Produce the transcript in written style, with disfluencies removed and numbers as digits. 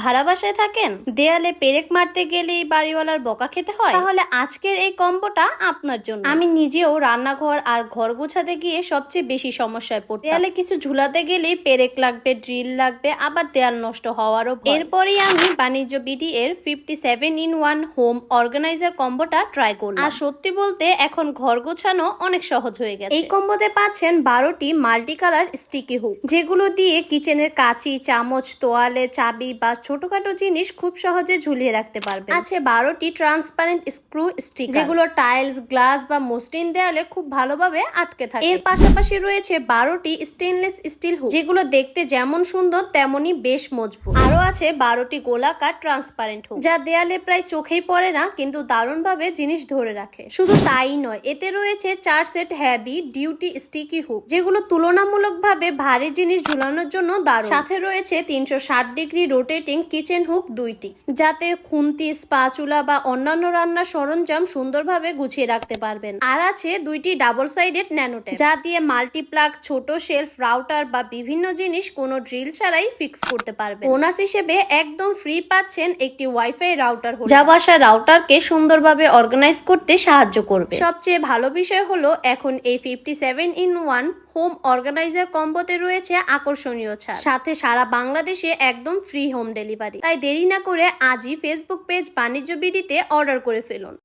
ভাড়া বাসায় থাকেন, দেয়ালে পেরেক মারতে গেলেই বাড়িওয়ালার বকা খেতে হয়? তাহলে আজকের এই কম্বোটা আপনার জন্য। আমি নিজেও রান্নাঘর আর ঘর গোছাতে গিয়ে সবচেয়ে বেশি সমস্যায় পড়ি। দেয়ালে কিছু ঝুলাতে গেলেই পেরেক লাগবে, ড্রিল লাগবে, আবার দেয়াল নষ্ট হওয়ারও ভয়। এরপরেই আমি বাণিজ্য বিডি এর 57-in-1 হোম অর্গানাইজার কম্বোটা ট্রাই করলাম। আর সত্যি বলতে এখন ঘর গোছানো অনেক সহজ হয়ে গেছে। এই কম্বোতে পাচ্ছেন 12টি মাল্টি কালার স্টিকি হুক, যেগুলো দিয়ে কিচেনের কাঁচি, চামচ, তোয়ালে, চাবি বা ছোটখাটো জিনিস খুব সহজে ঝুলিয়ে রাখতে পারবেন। আছে 12টি ট্রান্সপারেন্ট স্ক্রু স্টিকার, যেগুলো টাইলস, গ্লাস বা মসৃণ দেয়ালে খুব ভালোভাবে আটকে থাকে। এর পাশাপাশি রয়েছে 12টি স্টেনলেস স্টিল হুক, যেগুলো দেখতে যেমন সুন্দর তেমনই বেশ মজবুত। আরো আছে 12টি গোলাকার ট্রান্সপারেন্ট হুক, যা দেয়ালে প্রায় চোখেই পড়ে না কিন্তু দারুণ ভাবে জিনিস ধরে রাখে। শুধু তাই নয়, এতে রয়েছে 4 set heavy duty sticky hook, যেগুলো তুলনামূলকভাবে ভারী জিনিস ঝুলানোর জন্য দারুণ। সাথে রয়েছে 360 ডিগ্রি রোটেটিং কিচেন হুক 2টি, যাতে খুন্তি, স্পাচুলা বা অন্যান্য রান্নার সরঞ্জাম সুন্দরভাবে গুছিয়ে রাখতে পারবেন। আর আছে 2টি ডাবল সাইডেড ন্যানোটেপ, যা দিয়ে মাল্টিপ্লাগ, ছোট শেলফ, রাউটার বা বিভিন্ন জিনিস কোনো ড্রিল ছাড়াই ফিক্স করতে পারবেন। বোনাস হিসেবে একদম ফ্রি পাচ্ছেন একটি ওয়াইফাই রাউটার, যা বাসার রাউটারকে সুন্দরভাবে অর্গানাইজ করতে সাহায্য করবে। সবচেয়ে ভালো বিষয় হলো এখন এই 57-in-1 হোম অর্গানাইজার কম্বোতে রয়েছে আকর্ষণীয় ছাড়, সাথে সারা বাংলাদেশে একদম ফ্রি হোম ডেলিভারি। তাই দেরি না করে আজই ফেসবুক পেজ বাণিজ্য বিডিতে অর্ডার করে ফেলুন।